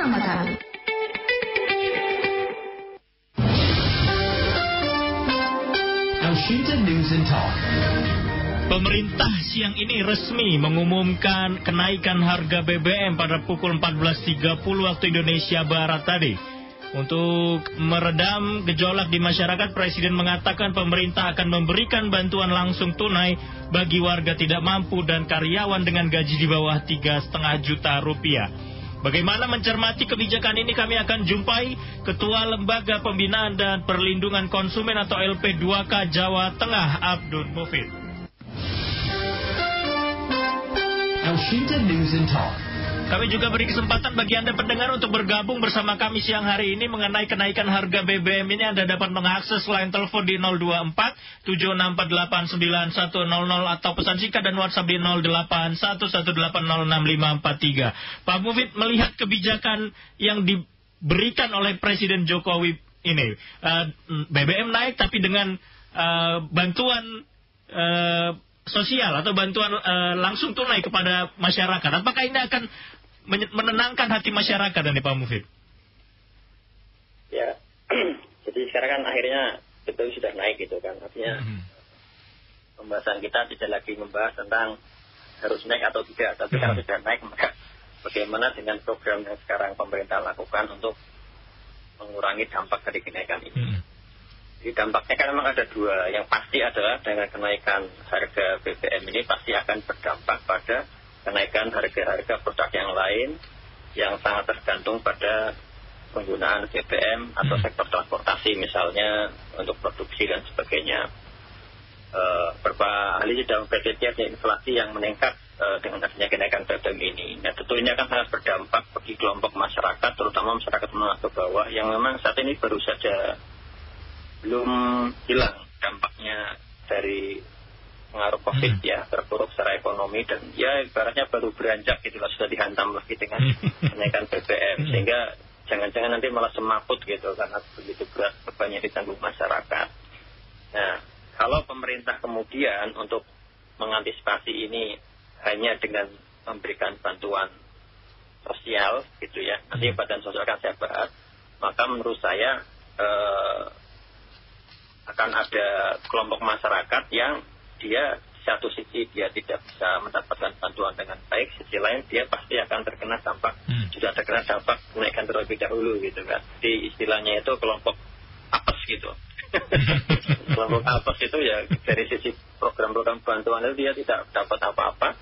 bersama kami. Washington News and Talk. Pemerintah siang ini resmi mengumumkan kenaikan harga BBM pada pukul 14.30 waktu Indonesia Barat tadi. Untuk meredam gejolak di masyarakat, Presiden mengatakan pemerintah akan memberikan bantuan langsung tunai bagi warga tidak mampu dan karyawan dengan gaji di bawah 3,5 juta rupiah. Bagaimana mencermati kebijakan ini, kami akan jumpai Ketua Lembaga Pembinaan dan Perlindungan Konsumen atau LP2K Jawa Tengah, Abdul Mufid. Washington News and Talk. Kami juga beri kesempatan bagi Anda pendengar untuk bergabung bersama kami siang hari ini mengenai kenaikan harga BBM ini. Anda dapat mengakses line telepon di 024-7648-9100 atau pesan singkat dan WhatsApp di 0811806543. Pak Mufid, melihat kebijakan yang diberikan oleh Presiden Jokowi ini, BBM naik tapi dengan bantuan sosial atau bantuan langsung tunai kepada masyarakat. Apakah ini akan menenangkan hati masyarakat, dan Pak Mufid? Ya, jadi sekarang kan akhirnya itu sudah naik gitu kan. Artinya pembahasan kita tidak lagi membahas tentang harus naik atau tidak, tapi kalau sudah naik maka bagaimana dengan program yang sekarang pemerintah lakukan untuk mengurangi dampak dari kenaikan ini. Jadi dampaknya kan memang ada dua. Yang pasti adalah dengan kenaikan harga BBM ini pasti akan berdampak pada kenaikan harga-harga produk yang lain yang sangat tergantung pada penggunaan BBM atau sektor transportasi misalnya untuk produksi dan sebagainya. Beberapa ahli sudah memprediksi ada inflasi yang meningkat dengan adanya kenaikan BBM ini. Nah, tentu ini akan sangat berdampak bagi kelompok masyarakat, terutama masyarakat menengah ke bawah yang memang saat ini baru saja belum hilang dampaknya dari pengaruh COVID ya, terpuruk secara ekonomi dan ya ibaratnya baru beranjak gitu lah, sudah dihantam lagi dengan kenaikan BBM sehingga jangan-jangan nanti malah semaput gitu karena begitu berat bebannya ditanggung masyarakat. Nah, kalau pemerintah kemudian untuk mengantisipasi ini hanya dengan memberikan bantuan sosial gitu ya, nanti badan sosial akan saya bahas, maka menurut saya akan ada kelompok masyarakat yang dia satu sisi dia tidak bisa mendapatkan bantuan dengan baik, sisi lain dia pasti akan terkena dampak, sudah terkena dampak kenaikan terlebih dahulu gitu kan. Di istilahnya itu kelompok apes gitu. Kelompok apes itu ya dari sisi program-program bantuan itu dia tidak dapat apa-apa,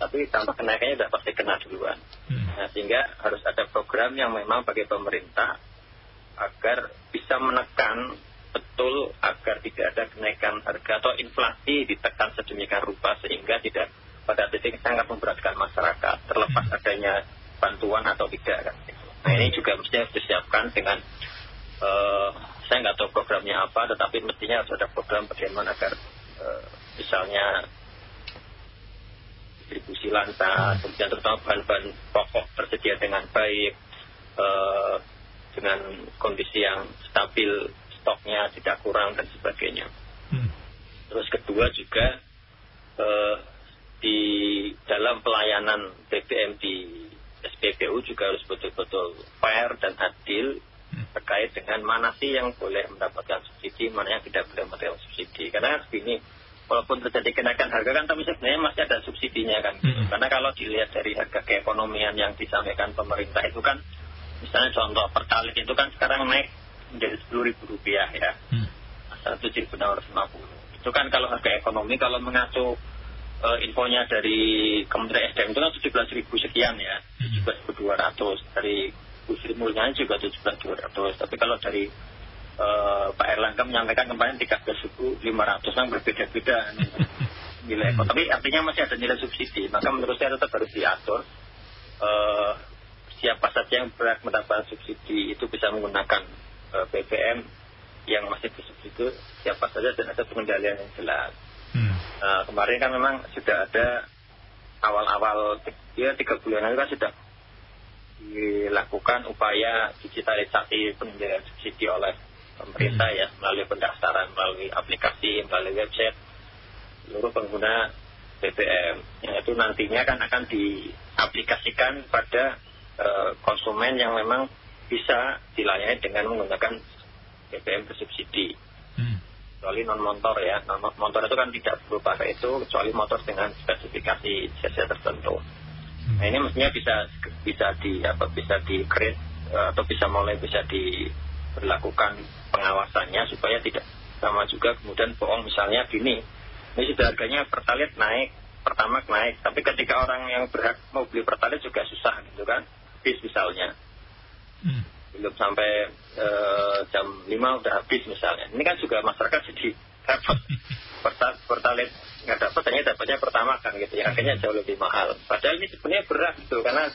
tapi dampak kenaikannya sudah pasti kena duluan. Nah, sehingga harus ada program yang memang bagi pemerintah agar bisa menekan betul agar tidak ada kenaikan harga atau inflasi ditekan sedemikian rupa sehingga tidak pada titik sangat memberatkan masyarakat terlepas adanya bantuan atau tidak kan. Nah, ini juga mestinya harus disiapkan dengan saya nggak tahu programnya apa, tetapi mestinya harus ada program bagaimana agar misalnya distribusi lantas, kemudian terutama bahan-bahan pokok tersedia dengan baik, dengan kondisi yang stabil, stoknya tidak kurang dan sebagainya. Terus kedua juga di dalam pelayanan BBM di SPBU juga harus betul-betul fair dan adil terkait dengan mana sih yang boleh mendapatkan subsidi, mana yang tidak boleh mendapatkan subsidi. Karena begini, walaupun terjadi kenaikan harga kan, tapi sebenarnya masih ada subsidinya kan. Karena kalau dilihat dari harga keekonomian yang disampaikan pemerintah itu kan, misalnya contoh Pertalite itu kan sekarang naik menjadi Rp10.000 ya, 7.650. Itu kan kalau harga ekonomi, kalau mengacu infonya dari Kementerian SDM itu kan 17.000 sekian ya, 17.200. Dari Bu Sri Mulyani juga 17.200. Tapi kalau dari Pak Erlangga menyampaikan kemarin 13.500, kan berbeda-beda nilai. Tapi artinya masih ada nilai subsidi. Maka menurut saya tetap harus diatur siapa saja yang berhak mendapatkan subsidi itu bisa menggunakan BBM yang masih bersubsidi, siapa saja, dan ada pengendalian yang jelas. Kemarin kan memang sudah ada awal-awal ya 3 bulan kan sudah dilakukan upaya digitalisasi pengendalian subsidi oleh pemerintah ya, melalui pendaftaran, melalui aplikasi, melalui website seluruh pengguna BBM, yang itu nantinya kan akan diaplikasikan pada konsumen yang memang bisa dilayani dengan menggunakan BBM bersubsidi. Kecuali non-motor ya. Non-motor itu kan tidak perlu pakai itu, kecuali motor dengan spesifikasi cc tertentu. Nah ini mestinya bisa di-create atau bisa diberlakukan pengawasannya supaya tidak sama juga kemudian bohong misalnya gini. Ini sudah harganya Pertalite naik, Pertamax naik, tapi ketika orang yang berhak mau beli Pertalite juga susah gitu kan, bis misalnya. Belum sampai jam 5 udah habis misalnya. Ini kan juga masyarakat jadi dapat Pertalite nggak dapat, hanya dapatnya Pertamax kan gitu ya, akhirnya jauh lebih mahal. Padahal ini sebenarnya berat gitu, karena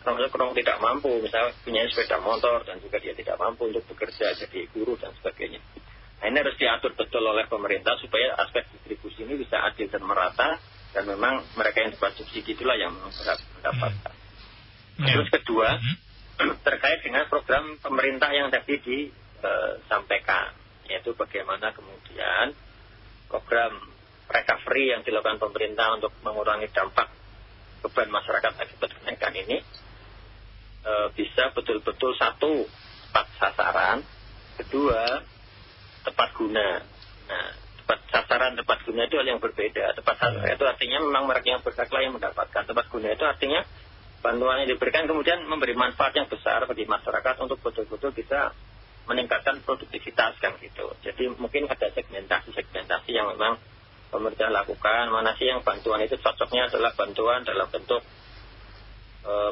orang tidak mampu, misalnya punya sepeda motor dan juga dia tidak mampu untuk bekerja jadi guru dan sebagainya. Nah ini harus diatur betul oleh pemerintah supaya aspek distribusi ini bisa adil dan merata, dan memang mereka yang dapat subsidi itulah yang berhak mendapatkan. Terus kedua, terkait dengan program pemerintah yang tadi disampaikan, yaitu bagaimana kemudian program recovery yang dilakukan pemerintah untuk mengurangi dampak beban masyarakat akibat kenaikan ini bisa betul-betul satu, tepat sasaran, kedua tepat guna. Nah, tepat sasaran, tepat guna itu hal yang berbeda. Tepat sasaran itu artinya memang mereka yang berhaklah yang mendapatkan. Tepat guna itu artinya bantuan yang diberikan kemudian memberi manfaat yang besar bagi masyarakat untuk betul-betul bisa meningkatkan produktivitas kan gitu. Jadi mungkin ada segmentasi yang memang pemerintah lakukan. Mana sih yang bantuan itu cocoknya adalah bantuan dalam bentuk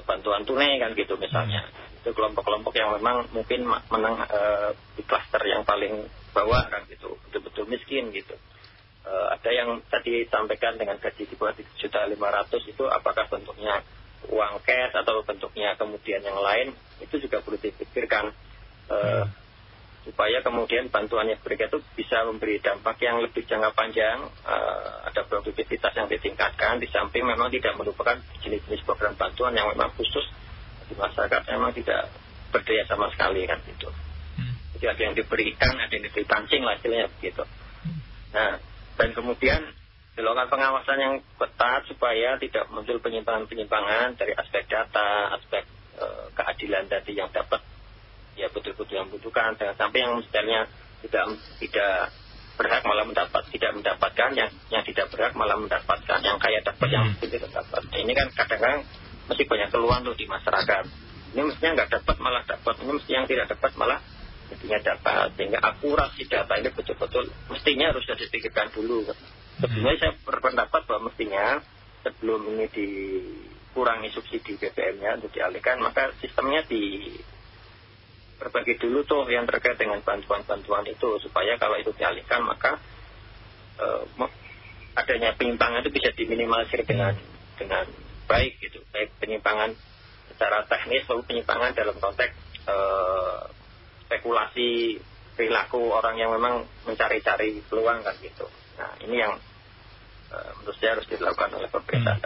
bantuan tunai kan gitu misalnya. Itu kelompok-kelompok yang memang mungkin menang di klaster yang paling bawah kan gitu, betul-betul miskin gitu. Ada yang tadi sampaikan dengan gaji di bawah 3.500.000 itu apakah bentuknya uang cash atau bentuknya kemudian yang lain, itu juga perlu dipikirkan supaya kemudian bantuan yang diberikan itu bisa memberi dampak yang lebih jangka panjang, ada produktivitas yang ditingkatkan, di samping memang tidak merupakan jenis-jenis program bantuan yang memang khusus di masyarakat memang tidak berdaya sama sekali kan gitu. Jadi ada yang diberikan, ada yang dipancing lah istilahnya begitu. Nah, dan kemudian dilakukan pengawasan yang ketat supaya tidak muncul penyimpangan-penyimpangan dari aspek data, aspek keadilan tadi yang dapat ya betul-betul yang membutuhkan, jangan sampai yang misalnya tidak berhak malah tidak mendapatkan, yang tidak berhak malah mendapatkan, yang kaya dapat, yang miskin tidak dapat. Nah, ini kan kadang-kadang masih banyak keluhan tuh di masyarakat. Ini mestinya nggak dapat malah dapat, ini mesti yang tidak dapat malah mestinya dapat, sehingga akurasi data ini betul-betul mestinya harus dipikirkan dulu. Sebelumnya saya berpendapat bahwa mestinya sebelum ini dikurangi subsidi BBM-nya untuk dialihkan, maka sistemnya berbagi dulu tuh yang terkait dengan bantuan-bantuan itu, supaya kalau itu dialihkan maka adanya penyimpangan itu bisa diminimalisir dengan baik gitu, baik penyimpangan secara teknis maupun penyimpangan dalam konteks spekulasi perilaku orang yang memang mencari-cari peluang kan gitu. Nah ini yang menurut saya harus dilakukan oleh pemerintah.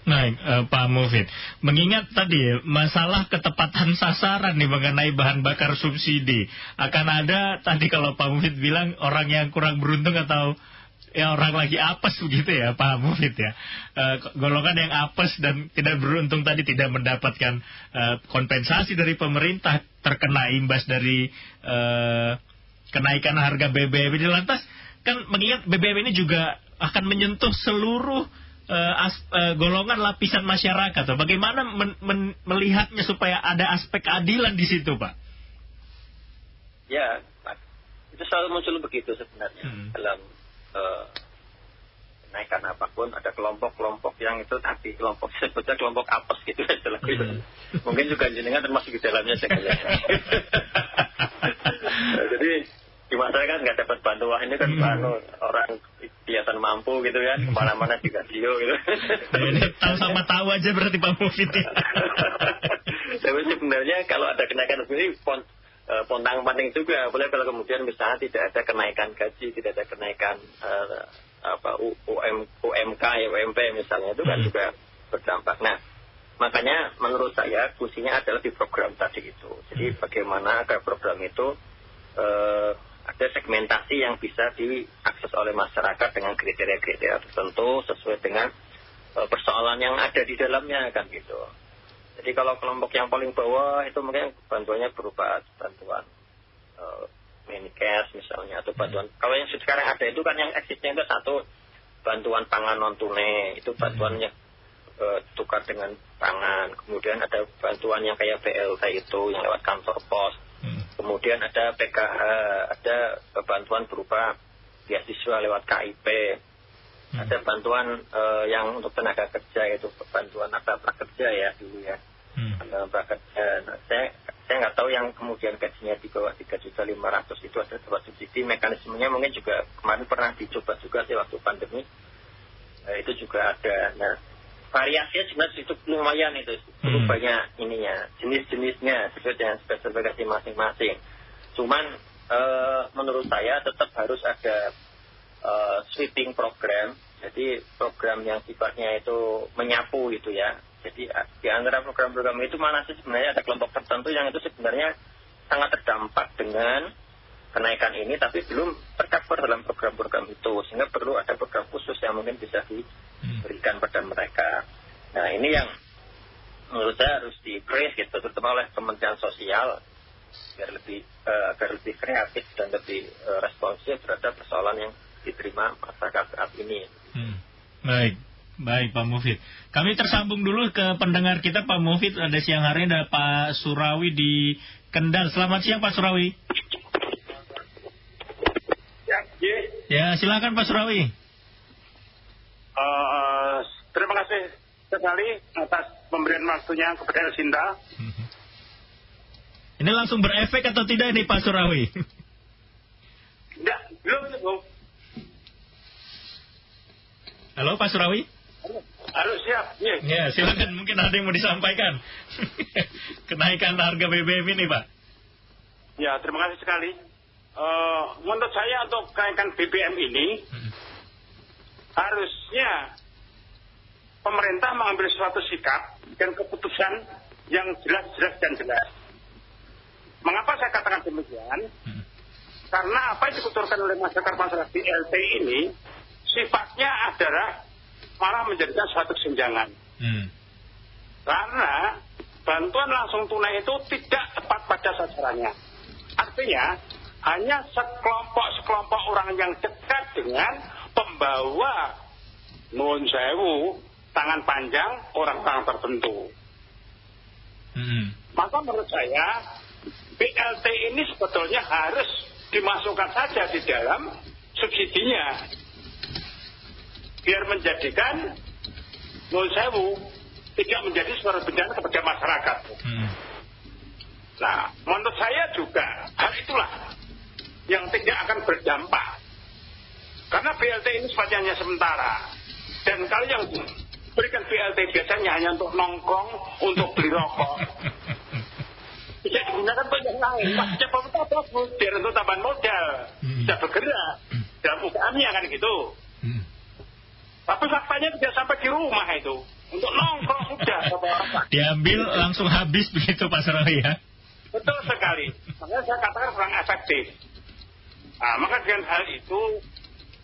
Baik, Pak Mufid, mengingat tadi masalah ketepatan sasaran nih mengenai bahan bakar subsidi, akan ada tadi kalau Pak Mufid bilang orang yang kurang beruntung atau ya orang lagi apes begitu ya Pak Mufid ya, golongan yang apes dan tidak beruntung tadi tidak mendapatkan kompensasi dari pemerintah terkena imbas dari kenaikan harga BBM ini. Lantas kan mengingat BBM ini juga akan menyentuh seluruh golongan lapisan masyarakat. Bagaimana melihatnya supaya ada aspek keadilan di situ, Pak? Ya, itu selalu muncul begitu sebenarnya dalam kenaikan apapun. Ada kelompok-kelompok yang itu tadi kelompok sebetulnya kelompok apes gitu istilahnya. Mungkin juga jenengan termasuk di dalamnya saya. Jadi di masyarakat nggak dapat bantuan ini kan orang kelihatan mampu gitu kan, kemana-mana di radio gitu. Ini tahu sama tahu aja berarti Pak Mufid ya. Tapi sebenarnya kalau ada kenaikan ini pontang-panting juga. Boleh kalau kemudian misalnya tidak ada kenaikan gaji, tidak ada kenaikan UMK ya, UMP misalnya, itu kan juga berdampak. Nah, makanya menurut saya fungsinya adalah di program tadi itu. Jadi bagaimana agar program itu ada segmentasi yang bisa diakses oleh masyarakat dengan kriteria-kriteria tertentu sesuai dengan persoalan yang ada di dalamnya kan gitu. Jadi Jadi kalau kelompok yang paling bawah itu mungkin bantuannya berupa bantuan Menikes misalnya, atau bantuan, kalau yang sekarang ada itu kan yang eksisnya itu satu, bantuan pangan non tunai, itu bantuannya tukar dengan pangan. Kemudian ada bantuan yang kayak BLT itu yang lewat kantor pos. Kemudian ada PKH, ada bantuan berupa beasiswa lewat KIP. Ada bantuan yang untuk tenaga kerja, yaitu bantuan prakerja ya dulu ya. Prakerja. Nah, saya nggak tahu yang kemudian gajinya di bawah 3.500.000 itu ada sebuah subsidi. Mekanismenya mungkin juga kemarin pernah dicoba juga sih waktu pandemi. Itu juga ada. Nah, variasinya sebenarnya itu lumayan itu. Banyak ininya, jenis-jenisnya sesuai dengan spesifikasi masing-masing. Cuman menurut saya tetap harus ada sweeping program. Jadi program yang sifatnya itu menyapu gitu ya. Jadi di antara program-program itu mana sih sebenarnya ada kelompok tertentu yang itu sebenarnya sangat terdampak dengan kenaikan ini, tapi belum tercover dalam program-program itu, sehingga perlu ada program khusus yang mungkin bisa diberikan pada mereka. Nah ini yang menurut saya harus di-create gitu, terutama oleh Kementerian Sosial, agar lebih kreatif dan lebih responsif terhadap persoalan yang diterima masyarakat saat ini. Baik Pak Mufid. Kami tersambung dulu ke pendengar kita Pak Mufid. Ada siang hari ada Pak Surawi di Kendal. Selamat siang Pak Surawi. Ya silakan Pak Surawi. Terima kasih sekali atas pemberian waktunya kepada Elsinta. Ini langsung berefek atau tidak nih Pak Surawi? Tidak, belum. Halo Pak Surawi. Harus siap. Ya silakan, mungkin ada yang mau disampaikan. Kenaikan harga BBM ini Pak. Ya terima kasih sekali. Menurut saya untuk kenaikan BBM ini harusnya pemerintah mengambil suatu sikap dan keputusan yang jelas dan jelas. Mengapa saya katakan demikian? Karena apa yang dikuturkan oleh masyarakat BLT ini sifatnya adalah malah menjadikan suatu kesenjangan. Karena bantuan langsung tunai itu tidak tepat pada sasarannya. Artinya hanya sekelompok orang yang dekat dengan pembawa nuwun sewu tangan panjang orang-orang tertentu. Maka menurut saya BLT ini sebetulnya harus dimasukkan saja di dalam subsidinya, biar menjadikan nuwun sewu tidak menjadi suatu bencana kepada masyarakat. Nah, menurut saya juga hal itulah yang tidak akan berdampak, karena BLT ini sifatnya hanya sementara, dan kalau yang berikan BLT biasanya hanya untuk nongkrong, untuk beli rokok, bisa digunakan untuk yang lain. Pasca pemerintah bagus, biar untuk tambahan modal, bisa bergerak dalam UKM-nya kan gitu. Tapi faktanya tidak sampai di rumah itu. Untuk nongkrong sudah. Diambil langsung habis begitu Pak Surawi ya? Betul sekali. Makanya saya katakan kurang efektif. Nah, maka dengan hal itu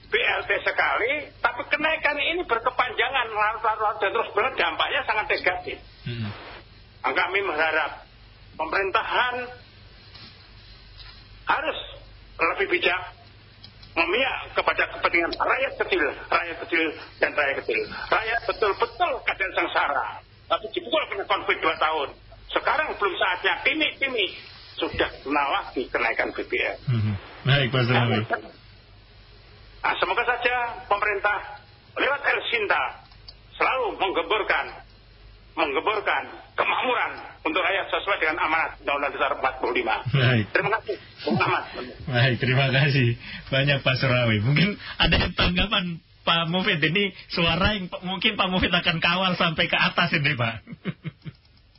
BLT sekali, tapi kenaikan ini berkepanjangan larut-larut dan terus benar, dampaknya sangat negatif. Kami mengharap pemerintahan harus lebih bijak, memihak kepada kepentingan rakyat kecil dan rakyat kecil. Rakyat betul-betul keadaan sengsara, tapi dipukul kena konflik 2 tahun. Sekarang belum saatnya, pimi sudah kena lagi kenaikan BBM. Baik Pak Surawi. Nah, semoga saja pemerintah lewat Elsinta selalu menggemburkan kemakmuran untuk rakyat sesuai dengan amanat Undang-Undang Dasar 45. Baik. Terima kasih, Bung Ahmad. Baik, terima kasih banyak Pak Surawi. Mungkin ada tanggapan Pak Mufid, ini suara yang mungkin Pak Mufid akan kawal sampai ke atas ini Pak.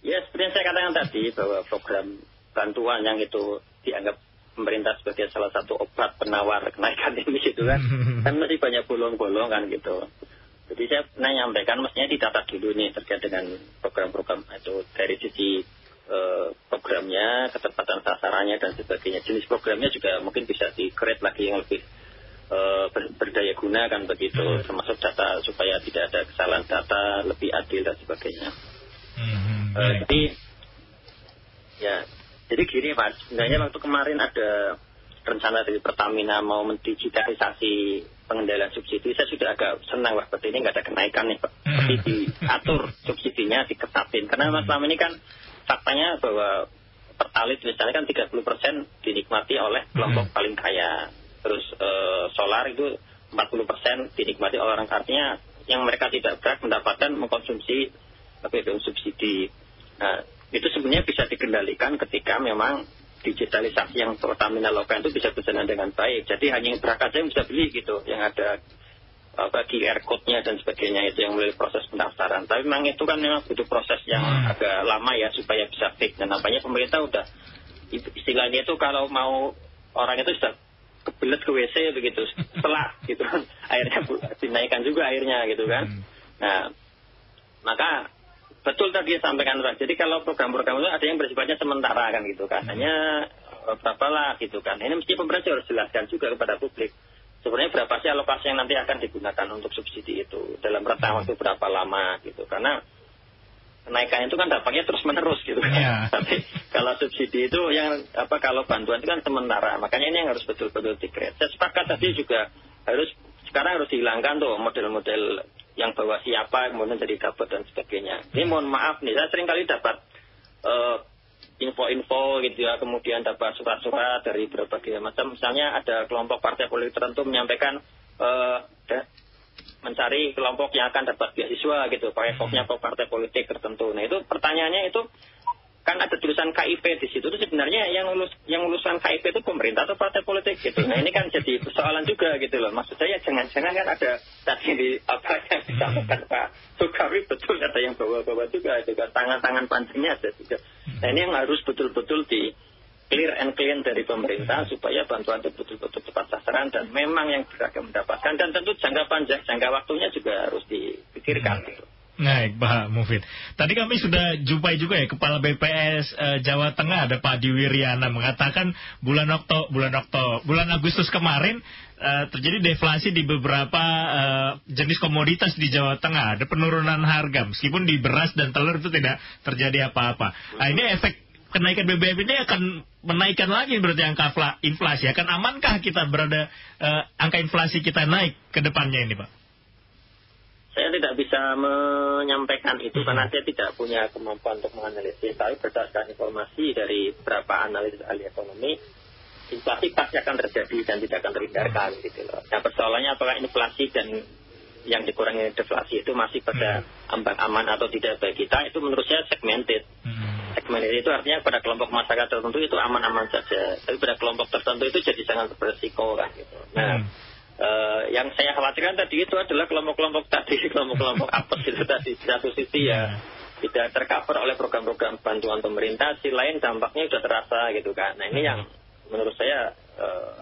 Ya, seperti yang saya katakan tadi, bahwa program bantuan yang itu dianggap pemerintah sebagai salah satu obat penawar kenaikan ini gitu kan masih banyak bolong-bolong kan gitu. Jadi saya menyampaikan mestinya ditata dulu nih terkait dengan program-program itu dari sisi programnya, ketepatan sasarannya dan sebagainya. Jenis programnya juga mungkin bisa di-create lagi yang lebih berdaya guna kan begitu, termasuk data supaya tidak ada kesalahan data, lebih adil dan sebagainya. Jadi gini Mas, sebenarnya waktu kemarin ada rencana dari Pertamina mau mendigitalisasi pengendalian subsidi, saya sudah agak senang Pak, berarti ini nggak ada kenaikan nih Pak, tapi diatur subsidinya, dikesatin. Karena Mas selama ini kan faktanya bahwa Pertalite misalnya kan 30% dinikmati oleh kelompok paling kaya, terus solar itu 40% dinikmati oleh orang, artinya yang mereka tidak berhak mendapatkan mengkonsumsi BBM subsidi. Nah, itu sebenarnya bisa dikendalikan ketika memang digitalisasi yang Pertamina lakukan itu bisa berjalan dengan baik. Jadi hanya yang berhak aja yang bisa beli gitu, yang ada QR code-nya dan sebagainya, itu yang melalui proses pendaftaran. Tapi memang itu kan memang butuh proses yang agak lama ya supaya bisa fix. Dan nampaknya pemerintah udah istilahnya itu kalau mau orang itu sudah kebelet ke WC begitu setelah gitu kan, akhirnya dinaikkan juga airnya gitu kan. Nah, maka betul tadi sampaikan Pak. Jadi kalau program-program itu ada yang bersifatnya sementara kan gitu kan. Hanya berapa lah gitu kan. Ini mesti pemerintah harus jelaskan juga kepada publik. Sebenarnya berapa sih alokasi yang nanti akan digunakan untuk subsidi itu dalam rentang waktu berapa lama gitu. Karena kenaikan itu kan dampaknya terus menerus gitu kan. Tapi kalau subsidi itu yang kalau bantuan itu kan sementara. Makanya ini yang harus betul-betul di-create. Saya sepakat tadi juga sekarang harus dihilangkan tuh model-model yang bawa siapa kemudian jadi dapat dan sebagainya. Ini mohon maaf nih, saya sering kali dapat info-info gitu ya, kemudian dapat surat-surat dari berbagai macam. Misalnya ada kelompok partai politik tertentu menyampaikan mencari kelompok yang akan dapat beasiswa gitu, pakai kopnya ke partai politik tertentu. Nah itu pertanyaannya itu kan ada tulisan KIP di situ, itu sebenarnya yang lulusan KIP itu pemerintah atau partai politik gitu. Nah ini kan jadi persoalan juga gitu loh. Maksud saya jangan-jangan kan ada tadi di apa yang disampaikan Pak Sukawi, betul ada yang bawa-bawa juga gitu kan, tangan-tangan pancingnya ada juga. Nah ini yang harus betul-betul di clear and clean dari pemerintah supaya bantuan itu betul-betul tepat sasaran dan memang yang berhak mendapatkan, dan tentu jangka panjang, jangka waktunya juga harus dipikirkan gitu. Nah, Pak Mufid. Tadi kami sudah jumpai juga ya Kepala BPS Jawa Tengah, ada Pak Diwiryana, mengatakan bulan Agustus kemarin terjadi deflasi di beberapa jenis komoditas di Jawa Tengah, ada penurunan harga meskipun di beras dan telur itu tidak terjadi apa-apa. Nah, ini efek kenaikan BBM ini akan menaikkan lagi berarti angka inflasi. Akan amankah kita berada angka inflasi kita naik ke depannya ini, Pak? Saya tidak bisa menyampaikan itu karena saya tidak punya kemampuan untuk menganalisis. Tapi berdasarkan informasi dari beberapa analis ahli ekonomi, inflasi pasti akan terjadi dan tidak akan terhindarkan gitu loh. Nah persoalannya apakah inflasi dan yang dikurangi deflasi itu masih pada ambang aman atau tidak bagi kita, itu menurut saya segmented. Segmented itu artinya pada kelompok masyarakat tertentu itu aman-aman saja, tapi pada kelompok tertentu itu jadi sangat beresiko kan gitu. Nah yang saya khawatirkan tadi itu adalah kelompok-kelompok apes itu tadi. Di satu sisi ya tidak tercover oleh program-program bantuan pemerintah, si lain dampaknya sudah terasa gitu kan. Nah ini yang menurut saya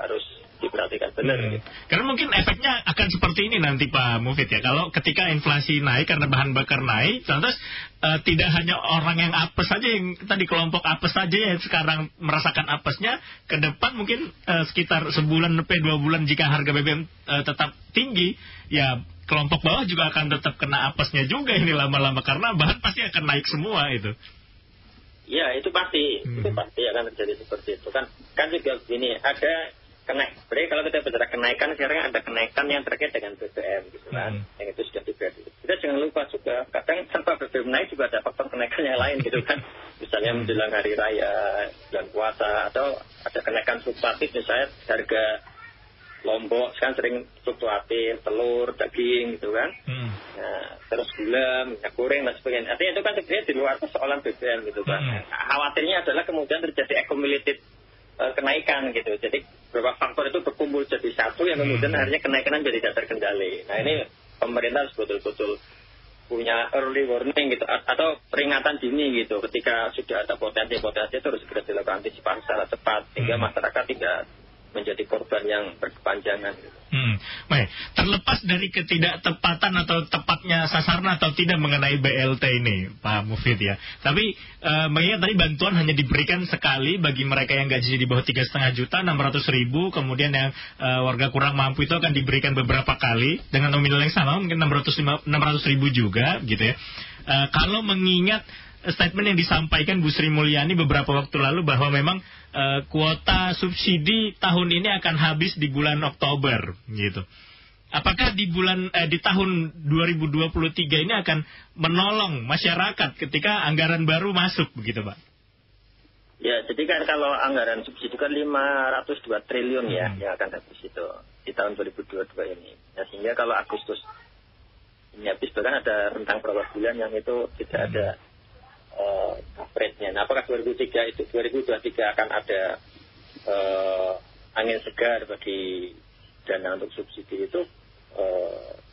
harus diperhatikan benar. Gitu. Karena mungkin efeknya akan seperti ini nanti Pak Mufid ya. Kalau ketika inflasi naik karena bahan bakar naik, lantas tidak hanya orang yang apes saja, yang tadi kelompok apes saja yang sekarang merasakan apesnya, ke depan mungkin sekitar sebulan sampai 2 bulan jika harga BBM tetap tinggi, ya kelompok bawah juga akan tetap kena apesnya juga ini lama-lama karena bahan pasti akan naik semua itu. Ya itu pasti akan terjadi seperti itu kan juga gini, ada berarti kalau kita bicara kenaikan, sekarang ada kenaikan yang terkait dengan BBM gitu kan, yang itu sudah diprediksi. Kita jangan lupa juga, kadang tanpa BBM naik juga ada faktor kenaikan yang lain gitu kan, misalnya menjelang hari raya, bulan puasa, atau ada kenaikan fluktuatif misalnya harga lombok kan sering fluktuatif, telur, daging gitu kan, nah, terus gula, minyak goreng dan sebagainya. Artinya itu kan sebenarnya di luar persoalan BBM gitu kan. Khawatirnya adalah kemudian terjadi accumulated kenaikan gitu. Jadi beberapa faktor itu berkumpul jadi satu yang kemudian akhirnya kenaikan jadi tidak terkendali. Nah ini pemerintah harus betul-betul punya early warning gitu atau peringatan dini gitu. Ketika sudah ada potensi-potensi itu harus segera dilakukan antisipasi secara cepat sehingga masyarakat tidak menjadi korban yang berkepanjangan gitu. Baik, terlepas dari ketidaktepatan atau tepatnya sasaran atau tidak mengenai BLT ini, Pak Mufid ya. Tapi mengingat tadi bantuan hanya diberikan sekali bagi mereka yang gajinya di bawah 3,5 juta, 600.000, kemudian yang warga kurang mampu itu akan diberikan beberapa kali dengan nominal yang sama, mungkin 600.000 juga gitu ya. Kalau mengingat statement yang disampaikan Bu Sri Mulyani beberapa waktu lalu bahwa memang kuota subsidi tahun ini akan habis di bulan Oktober gitu. Apakah di tahun 2023 ini akan menolong masyarakat ketika anggaran baru masuk begitu, Pak? Ya, jadi kan kalau anggaran subsidi kan 502 triliun ya yang akan habis itu di tahun 2022 ini. Nah, sehingga kalau Agustus ini habis, bahkan ada rentang beberapa bulan yang itu tidak ada coverage-nya. Nah, apakah 2023 akan ada angin segar bagi dana untuk subsidi itu?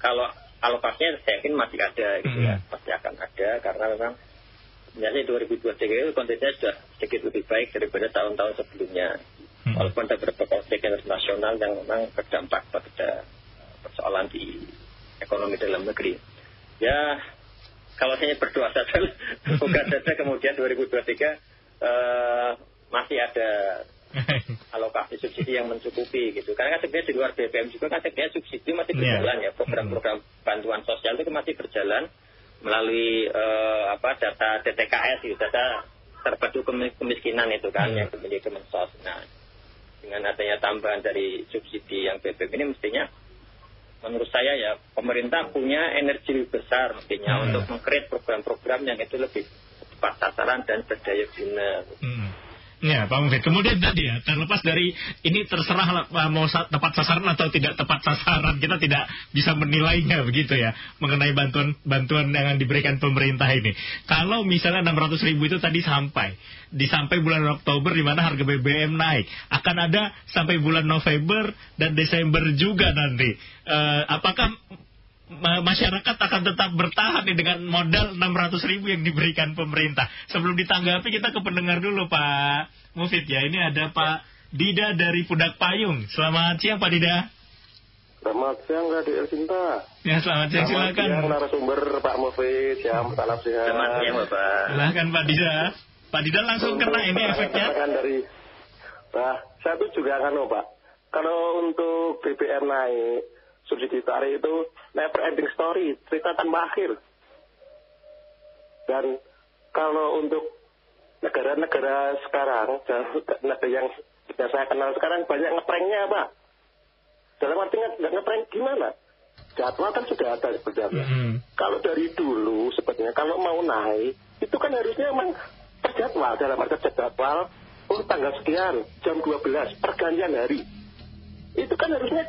Kalau alokasinya saya yakin masih ada gitu ya, pasti akan ada, karena memang sebenarnya 2023 itu kontennya sudah sedikit lebih baik daripada tahun-tahun sebelumnya. Walaupun ada beberapa konflik internasional yang memang berdampak pada persoalan di ekonomi dalam negeri. Ya, kalau saya berdoa saja, semoga saja kemudian 2023 masih ada alokasi subsidi yang mencukupi gitu. Karena kan sebenarnya di luar BBM juga kan sebenarnya subsidi masih berjalan ya. Program-program bantuan sosial itu masih berjalan melalui data DTKS gitu, data terpadu kemiskinan itu kan yang dimiliki Kemensos. Nah, dengan adanya tambahan dari subsidi yang BBM ini mestinya menurut saya ya pemerintah punya energi lebih besar mestinya untuk meng-create program-program yang itu lebih tepat sasaran dan berdaya guna. Ya, Pak Mufid. Kemudian tadi ya, terlepas dari ini terserah mau tepat sasaran atau tidak tepat sasaran, kita tidak bisa menilainya begitu ya, mengenai bantuan yang diberikan pemerintah ini. Kalau misalnya 600.000 itu tadi sampai bulan Oktober di mana harga BBM naik, akan ada sampai bulan November dan Desember juga nanti. Apakah masyarakat akan tetap bertahan nih dengan modal 600.000 yang diberikan pemerintah? Sebelum ditanggapi, kita ke pendengar dulu Pak Mufid ya. Ini ada Pak Dida dari Pudak Payung. Selamat siang Pak Dida. Selamat siang Radio Cinta. Ya, selamat siang, silakan. Selamat siang narasumber Pak Mufid. Salam sehat. Selamat siang Bapak. Silakan Pak Dida. Pak Dida langsung kena ini efeknya. Saya tuh juga Pak. Kalau untuk BBM naik, subsidi tarif itu never ending story, cerita tanpa akhir. Dan kalau untuk negara-negara sekarang, negara yang saya kenal sekarang banyak ngepranknya Pak. Dalam artinya nggak ngeprank gimana? Jadwal kan sudah ada sebenarnya. Kalau dari dulu sebetulnya kalau mau naik, itu kan harusnya memang terjadwal, dalam arti jadwal tanggal sekian, jam 12, pergantian hari. Itu kan harusnya,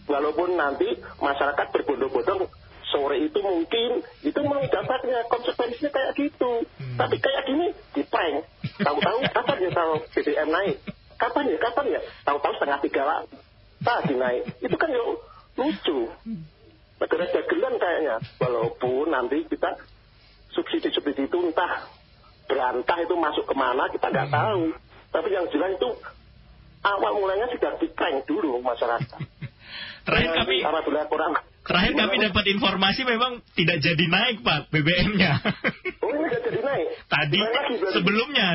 walaupun nanti masyarakat berbondong-bondong sore itu mungkin itu mau dampaknya konsekuensinya kayak gitu. Tapi kayak gini di prank. Tahu-tahu kapan ya kalau BBM naik? Kapan ya? Tahu-tahu setengah 3 lah tadi naik. Itu kan ya lucu. Negara dagelan kayaknya. Walaupun nanti kita subsidi-subsidi itu entah berantah itu masuk kemana kita nggak tahu. Tapi yang jelas itu awal mulanya sudah di prank dulu masyarakat. Terakhir kami dapat informasi memang tidak jadi naik Pak BBM-nya. Oh, ini tidak jadi naik? Tadi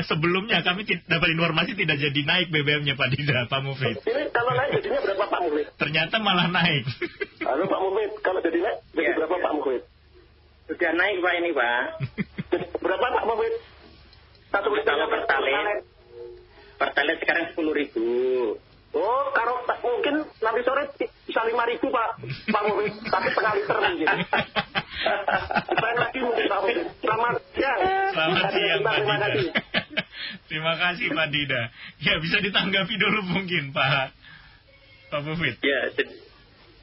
sebelumnya kami dapat informasi tidak jadi naik BBM-nya Pak Dida, Pak Mufid. Ini kalau naik jadinya berapa Pak Mufid? Ternyata malah naik. Halo Pak Mufid, kalau jadi naik jadi berapa Pak Mufid? Sudah naik Pak ini Pak. Berapa Pak Mufid? Kalau Pertalite sekarang 10.000. Oh, kalau mungkin nanti sore bisa 5.000 Pak Mufid, tapi setengah liter mungkin. Dipain lagi mungkin Pak Mufid. Selamat siang. Selamat siang Pak Dida. Terima kasih Pak Dida. Ya, bisa ditanggapi dulu mungkin Pak Mufid. Ya,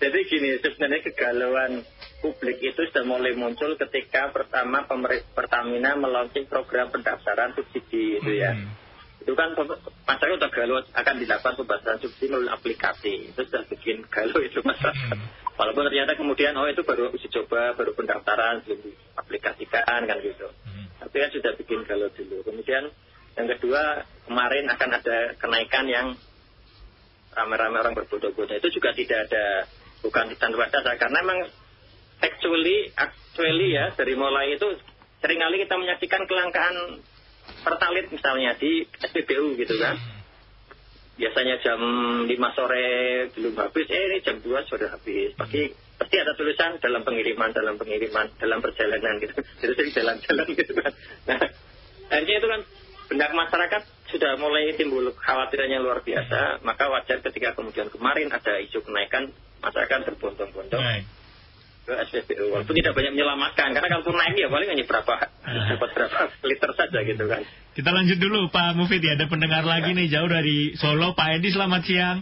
jadi gini, sebenarnya kegalauan publik itu sudah mulai muncul ketika pertama Pertamina melaunching program pendaftaran subsidi itu ya. Itu kan masyarakat udah galau akan dilakukan pembayaran subsidi melalui aplikasi. Itu sudah bikin galau itu masyarakat. Walaupun ternyata kemudian itu baru uji coba, baru pendaftaran, belum diaplikasikan kan gitu. Tapi kan sudah bikin galau dulu. Kemudian yang kedua, kemarin akan ada kenaikan yang ramai-ramai orang berbondong-bondong. Itu juga tidak ada, bukan tanpa dasar. Karena memang actually ya, dari mulai itu seringkali kita menyaksikan kelangkaan Pertalite misalnya di SPBU gitu kan. Biasanya jam 5 sore belum habis, ini jam 2 sudah habis. Pagi pasti ada tulisan dalam pengiriman, dalam perjalanan gitu. Jadi sering jalan-jalan gitu kan. Nah, akhirnya itu kan benak masyarakat sudah mulai timbul khawatirannya luar biasa, maka wajar ketika kemudian kemarin ada isu kenaikan, masyarakat berbondong-bondong ke SPBU. Walaupun tidak banyak menyelamatkan, karena kalau naik ya paling hanya berapa liter saja gitu kan. Kita lanjut dulu Pak Mufid ya, ada pendengar lagi nih jauh dari Solo, Pak Edi, selamat siang.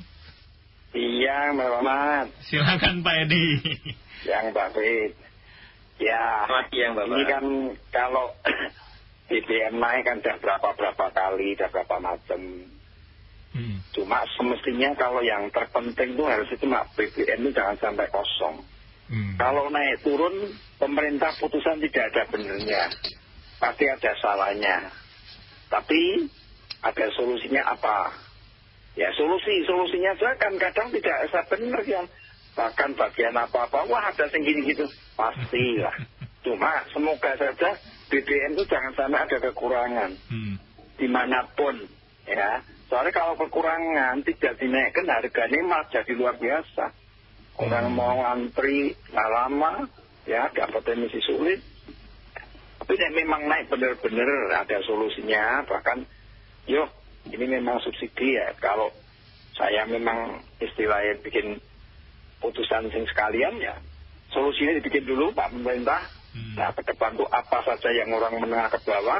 Siang, Mbak Mamat. Silakan Pak Edi. Siang, Pak Fit. Ya, selamat siang, Bapak. Ini kan kalau BBM naik kan sudah berapa kali, sudah berapa macam. Cuma semestinya kalau yang terpenting itu harus cuma BBM itu jangan sampai kosong. Kalau naik turun, pemerintah putusan tidak ada benernya. Pasti ada salahnya. Tapi ada solusinya apa? Ya solusinya saja kan kadang tidak benar kan. Bahkan bagian apa-apa, wah ada yang gini gitu. Pastilah. Cuma semoga saja BBM itu jangan sampai ada kekurangan. Dimanapun. Ya. Soalnya kalau kekurangan tidak dinaikkan harganya malah jadi luar biasa. Orang mau antri nggak lama, ya dapatnya masih sulit. Tapi memang naik benar-benar ada solusinya. Bahkan, ini memang subsidi ya. Kalau saya memang istilahnya bikin putusan sing sekalian ya, solusinya dibikin dulu Pak pemerintah. Nah ke depan tuh apa saja yang orang menengah ke bawah,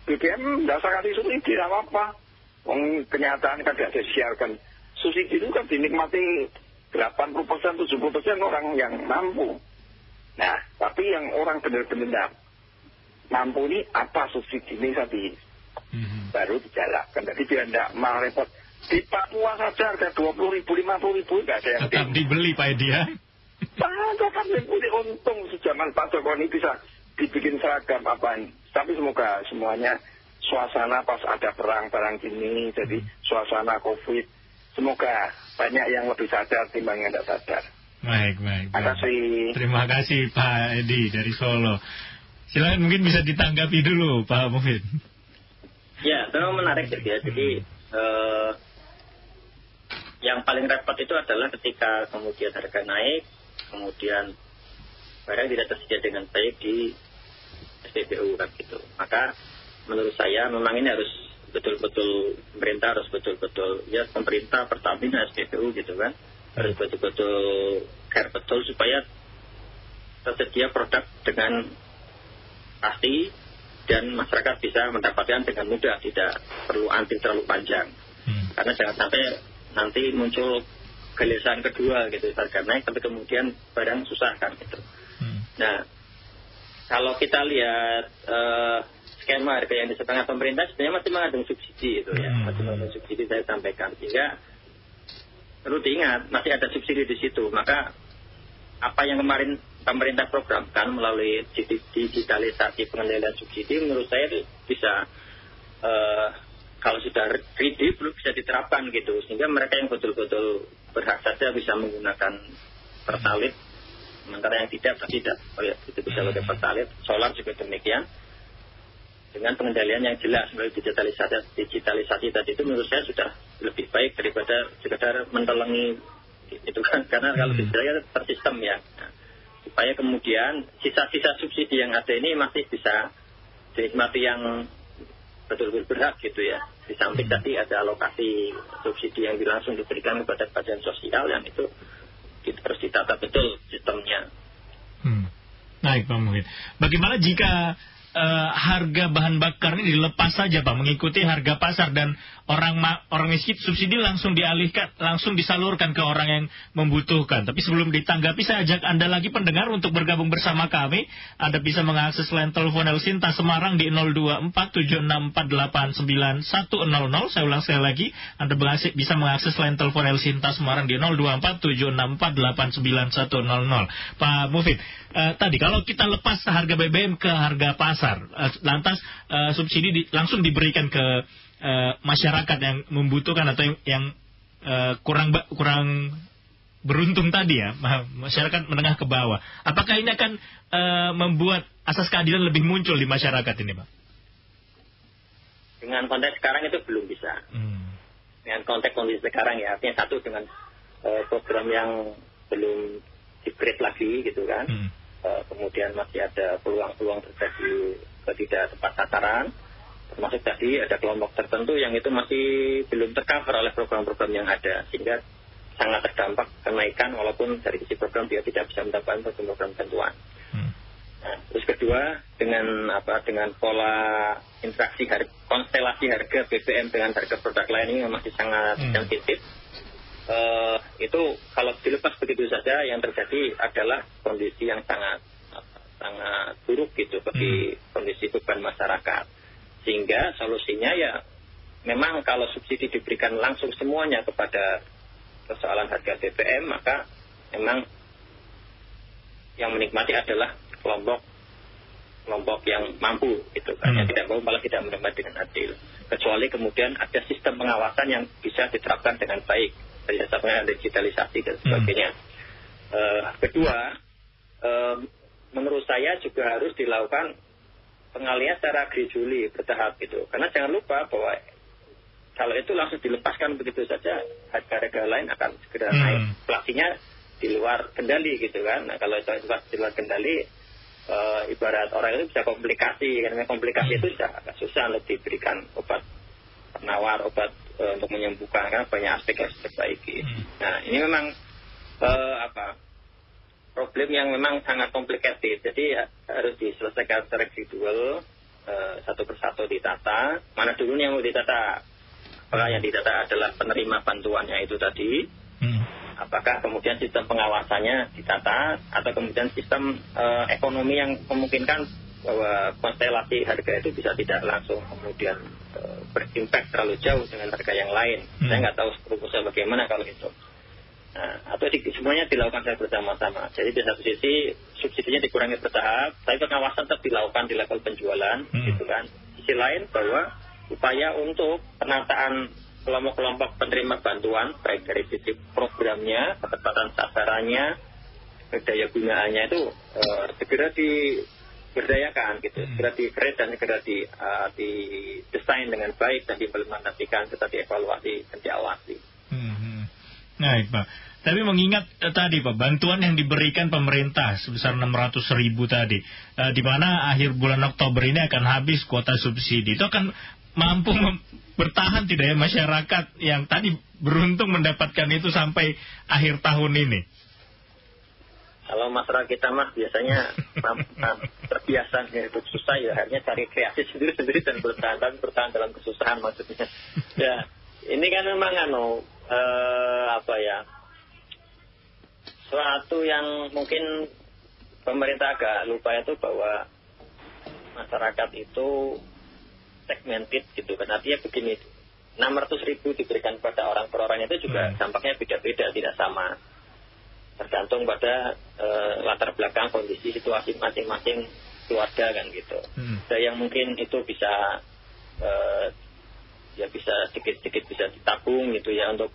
BBM nggak usah kasih subsidi, tidak apa-apa. Kenyataan kan tidak disiarkan. Subsidi itu kan dinikmati 80%, 70% orang yang mampu. Nah, tapi yang orang benar-benar mampu ini apa subsidi ini tadi baru dijalankan. Jadi biar tidak malah repot. Di Papua saja harga 20.000, 50.000 nggak ada yang tetap dibeli Pak Edi ya. Tetap dibeli, untung sejaman Pak Jokowi bisa dibikin seragam apaan. Tapi semoga semuanya suasana pas ada perang gini, jadi suasana COVID, semoga banyak yang lebih sadar timbang yang tidak sadar. Baik. Terima kasih. Terima kasih Pak Edi dari Solo. Silakan mungkin bisa ditanggapi dulu Pak Mufid. Ya, memang menarik gitu ya. Jadi yang paling repot itu adalah ketika kemudian harga naik, kemudian barang tidak tersedia dengan baik di SPBU kan gitu. Maka menurut saya memang ini harus betul-betul pemerintah harus betul-betul ya pemerintah Pertamina SPBU gitu kan harus betul-betul care betul supaya tersedia produk dengan pasti dan masyarakat bisa mendapatkan dengan mudah, tidak perlu antri terlalu panjang. Karena jangan sampai nanti muncul gelisahan kedua gitu, harga naik tapi kemudian barang susah kan gitu. Nah, kalau kita lihat skema harga yang disetengah pemerintah sebenarnya masih mengandung subsidi itu ya, masih mengandung subsidi saya sampaikan, sehingga perlu diingat masih ada subsidi di situ. Maka apa yang kemarin pemerintah programkan melalui digitalisasi pengendalian subsidi menurut saya itu bisa kalau sudah ready belum bisa diterapkan gitu, sehingga mereka yang betul-betul berhak saja bisa menggunakan pertalite, sementara yang tidak itu bisa pakai pertalite. Solar juga demikian, dengan pengendalian yang jelas melalui digitalisasi tadi itu menurut saya sudah lebih baik daripada sekedar mentelengi itu kan, karena kalau tidak tersistem ya. Nah, supaya kemudian sisa-sisa subsidi yang ada ini masih bisa dinikmati yang betul-betul berhak gitu ya. Di samping tadi ada alokasi subsidi yang langsung diberikan kepada badan sosial yang itu harus ditata betul sistemnya. Baik Pak Muhid. Bagaimana jika harga bahan bakar ini dilepas saja Pak, mengikuti harga pasar dan orang miskin subsidi langsung dialihkan, langsung disalurkan ke orang yang membutuhkan. Tapi sebelum ditanggapi saya ajak Anda lagi pendengar untuk bergabung bersama kami. Anda bisa mengakses line telepon El Sinta Semarang di 02476489100. Saya ulang sekali lagi, Anda bisa mengakses line telepon El Sinta Semarang di 02476489100. Pak Mufid, tadi kalau kita lepas harga BBM ke harga pasar, lantas subsidi langsung diberikan ke masyarakat yang membutuhkan atau yang kurang beruntung tadi ya, masyarakat menengah ke bawah. Apakah ini akan membuat asas keadilan lebih muncul di masyarakat ini, Pak? Dengan konteks sekarang itu belum bisa. Dengan konteks kondisi sekarang ya, artinya satu dengan program yang belum upgrade lagi gitu kan. Kemudian masih ada peluang-peluang terjadi tidak tepat sasaran, termasuk tadi ada kelompok tertentu yang itu masih belum tercover oleh program-program yang ada, sehingga sangat terdampak kenaikan walaupun dari sisi program dia tidak bisa mendapatkan program-program bantuan. Nah, terus kedua dengan pola interaksi konstelasi harga BBM dengan harga produk lain ini masih sangat sensitif. Itu kalau dilepas begitu saja yang terjadi adalah kondisi yang sangat buruk gitu bagi kondisi beban masyarakat, sehingga solusinya ya memang kalau subsidi diberikan langsung semuanya kepada persoalan harga BBM, maka memang yang menikmati adalah kelompok yang mampu gitu kan, yang tidak mau malah tidak menikmati dengan adil, kecuali kemudian ada sistem pengawasan yang bisa diterapkan dengan baik, misalnya digitalisasi dan sebagainya. Kedua, menurut saya juga harus dilakukan pengalihan secara gradually, bertahap gitu, karena jangan lupa bahwa kalau itu langsung dilepaskan begitu saja, harga-harga lain akan segera naik, inflasinya di luar kendali gitu kan. Nah, kalau itu di luar kendali, ibarat orang itu bisa komplikasi, karena komplikasi itu sudah agak susah untuk diberikan obat penawar, obat untuk menyembuhkan, karena banyak aspek yang harus diperbaiki. Nah, ini memang problem yang memang sangat complicated, jadi harus diselesaikan secara gradual, satu persatu ditata. Mana dulu yang mau ditata? Apakah yang ditata adalah penerima bantuannya itu tadi? Apakah kemudian sistem pengawasannya ditata? Atau kemudian sistem ekonomi yang memungkinkan bahwa konstelasi harga itu bisa tidak langsung kemudian berimpact terlalu jauh dengan harga yang lain? Saya nggak tahu rumusnya bagaimana kalau itu. Nah, atau semuanya dilakukan secara bersama-sama. Jadi di satu sisi subsidinya dikurangi bertahap, tapi pengawasan tetap dilakukan di level penjualan, gitu kan. Sisi lain bahwa upaya untuk penataan kelompok-kelompok penerima bantuan, baik dari sisi programnya, ketepatan sasarannya, daya gunaannya itu segera diberdayakan, gitu, segera di-create dan segera didesain dengan baik dan diimplementasikan, serta dievaluasi dan diawasi. Baik, Pak. Tapi mengingat tadi Pak, bantuan yang diberikan pemerintah sebesar 600.000 tadi, di mana akhir bulan Oktober ini akan habis kuota subsidi, itu akan mampu bertahan tidak ya masyarakat yang tadi beruntung mendapatkan itu sampai akhir tahun ini? Kalau masyarakat kita mah biasanya terbiasa hidup susah, ya akhirnya cari kreasi sendiri-sendiri dan bertahan dalam kesusahan maksudnya. Ya, ini kan memang suatu yang mungkin pemerintah agak lupa itu bahwa masyarakat itu segmented gitu kan. Artinya begini, 600.000 diberikan pada orang per orang itu juga dampaknya beda-beda, tidak sama, tergantung pada latar belakang, kondisi, situasi masing-masing keluarga kan gitu. Ada yang mungkin itu bisa bisa sedikit-sedikit bisa ditabung gitu ya, untuk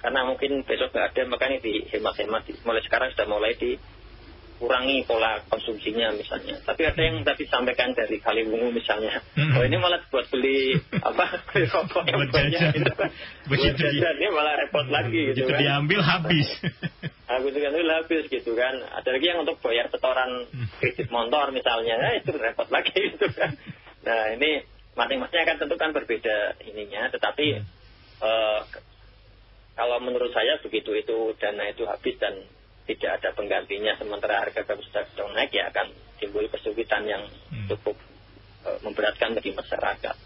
karena mungkin besok nggak ada, makanya dihemat-hemat. Mulai sekarang sudah mulai dikurangi pola konsumsinya misalnya. Tapi ada yang tadi sampaikan dari Kaliwungu misalnya, ini malah buat beli rokok yang banyak, buat jajan, ini malah repot lagi gitu kan. Diambil habis. Habis gitu kan. Ada lagi yang untuk bayar setoran kredit motor misalnya, itu repot lagi gitu kan. Nah, ini masing-masing akan tentukan berbeda ininya, tetapi kalau menurut saya begitu itu dana itu habis dan tidak ada penggantinya, sementara harga sudah naik, ya akan timbul kesulitan yang cukup memberatkan bagi masyarakat.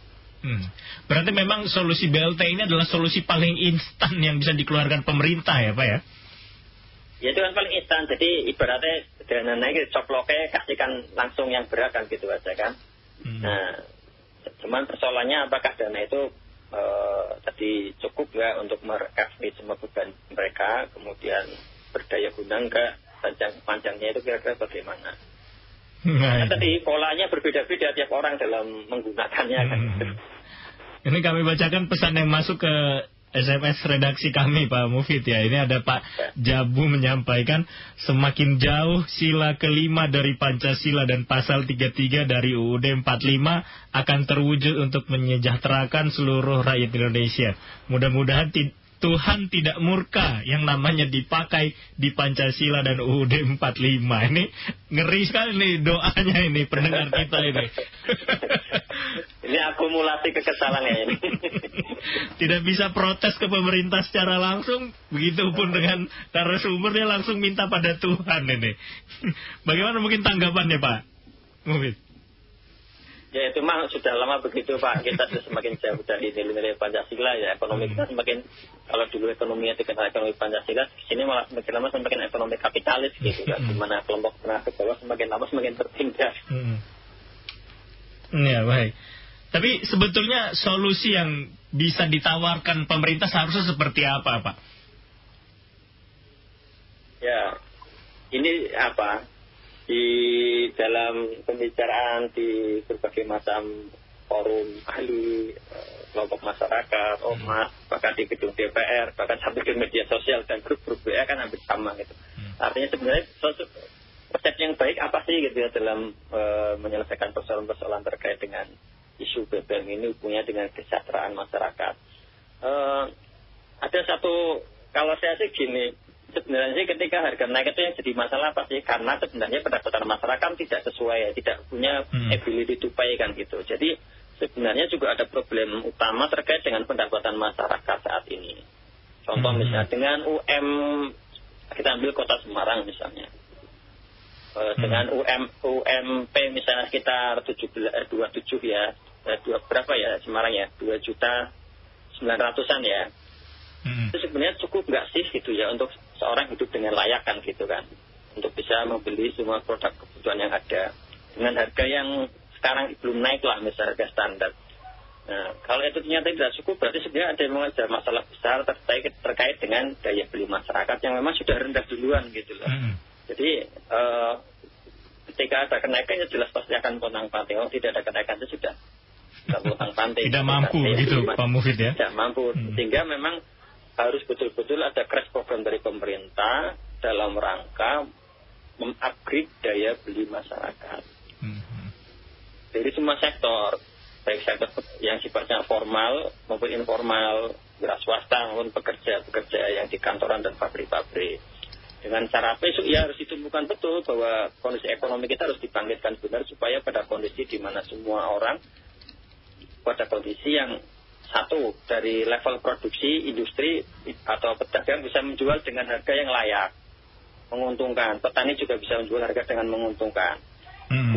Berarti memang solusi BLT ini adalah solusi paling instan yang bisa dikeluarkan pemerintah ya Pak ya? Ya itu kan paling instan, jadi ibaratnya dana naik coploknya kasihkan langsung yang berat kan gitu aja kan. Nah, cuman persoalannya apakah dana itu tadi cukup ya untuk merecovery semua beban mereka, kemudian berdaya guna enggak, panjangnya itu kira-kira bagaimana. Nah, tadi polanya berbeda-beda tiap orang dalam menggunakannya kan. Ini kami bacakan pesan yang masuk ke SMS redaksi kami Pak Mufid ya. Ini ada Pak Jabu menyampaikan, semakin jauh sila kelima dari Pancasila dan pasal 33 dari UUD 45 akan terwujud untuk menyejahterakan seluruh rakyat Indonesia. Mudah-mudahan Tuhan tidak murka yang namanya dipakai di Pancasila dan UUD 45. Ini ngeri sekali nih doanya ini pendengar kita ini. Ini akumulasi kekesalan ya ini. Tidak bisa protes ke pemerintah secara langsung, begitupun dengan narasumber dia langsung minta pada Tuhan ini. Bagaimana mungkin tanggapannya Pak Mufid? Ya itu mah sudah lama begitu Pak. Kita sudah semakin jauh dari nilai-nilai Pancasila ya. Ekonomi kita semakin, kalau dulu ekonominya dikenal ekonomi Pancasila, sini malah semakin lama semakin ekonomi kapitalis gitu kan. Dimana kelompok menengah ke bawah semakin lama semakin tertinggal. Ya baik. Tapi sebetulnya solusi yang bisa ditawarkan pemerintah seharusnya seperti apa Pak? Ya ini apa? Di dalam pembicaraan di berbagai macam forum ahli, kelompok masyarakat, ormas, bahkan di gedung DPR, bahkan sampai ke media sosial dan grup-grup WA kan hampir sama gitu. Artinya sebenarnya resep yang baik apa sih gitu ya dalam menyelesaikan persoalan-persoalan terkait dengan isu BBM ini hubungannya dengan kesejahteraan masyarakat. Ada satu, kalau saya sih gini, sebenarnya ketika harga naik itu yang jadi masalah pasti karena sebenarnya pendapatan masyarakat tidak sesuai, tidak punya ability to pay kan gitu. Jadi sebenarnya juga ada problem utama terkait dengan pendapatan masyarakat saat ini. Contoh misalnya dengan kita ambil kota Semarang misalnya. Dengan UMP misalnya sekitar 27 ya, berapa ya Semarang ya, 2.900.000-an ya. Itu sebenarnya cukup nggak sih gitu ya untuk seorang hidup dengan layak kan gitu kan, untuk bisa membeli semua produk kebutuhan yang ada dengan harga yang sekarang belum naik lah, misalnya harga standar. Nah kalau itu ternyata tidak cukup, berarti sebenarnya ada masalah besar terkait dengan daya beli masyarakat yang memang sudah rendah duluan gitu loh. Jadi ketika ada kenaikan ya jelas pasti akan pontang-panting. Kalau tidak ada kenaikan itu sudah pontang-panting. Tidak mampu gitu Pak Mufid ya? Tidak mampu, sehingga memang harus betul-betul ada crash program dari pemerintah dalam rangka mengupgrade daya beli masyarakat. Dari semua sektor, baik sektor yang sifatnya formal maupun informal, wira swasta maupun pekerja yang di kantoran dan pabrik-pabrik. Dengan cara besok ya harus ditumbuhkan betul bahwa kondisi ekonomi kita harus dibangkitkan benar supaya pada kondisi di mana semua orang pada kondisi yang satu, dari level produksi, industri atau pedagang bisa menjual dengan harga yang layak, menguntungkan. Petani juga bisa menjual harga dengan menguntungkan.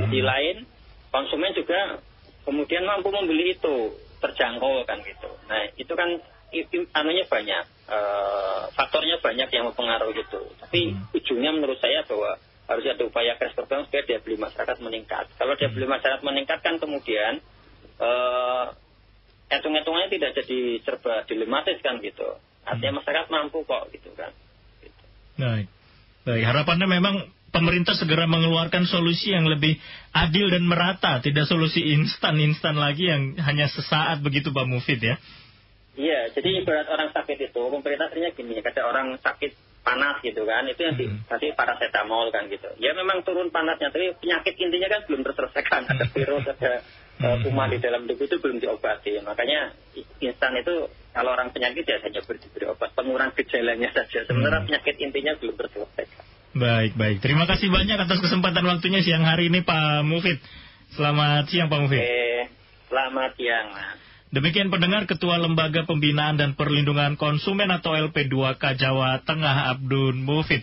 Di lain, konsumen juga kemudian mampu membeli itu, terjangkau kan gitu. Nah itu kan anunya banyak, faktornya banyak yang mempengaruhi itu. Tapi ujungnya menurut saya bahwa harus ada upaya crash program supaya daya beli masyarakat meningkat. Kalau daya beli masyarakat meningkat kan kemudian hitung-hitungannya tidak jadi serba dilematis kan gitu. Artinya masyarakat mampu kok gitu kan. Gitu. Baik. Harapannya memang pemerintah segera mengeluarkan solusi yang lebih adil dan merata, tidak solusi instan lagi yang hanya sesaat begitu Pak Mufid ya. Iya, jadi ibarat orang sakit itu, pemerintah ternyata gini, kada orang sakit panas gitu kan, itu yang dikasih paracetamol kan gitu. Ya memang turun panasnya, tapi penyakit intinya kan belum terselesaikan. Ada virus, ada kuman di dalam tubuh itu belum diobati. Makanya instan itu kalau orang penyakit ya hanya diberi obat pengurang gejalanya saja. Sementara penyakit intinya belum terselesaikan. Baik. Terima kasih banyak atas kesempatan waktunya siang hari ini Pak Mufid. Selamat siang Pak Mufid. Selamat siang Mas. Demikian pendengar Ketua Lembaga Pembinaan dan Perlindungan Konsumen atau LP2K Jawa Tengah Abdul Mufid.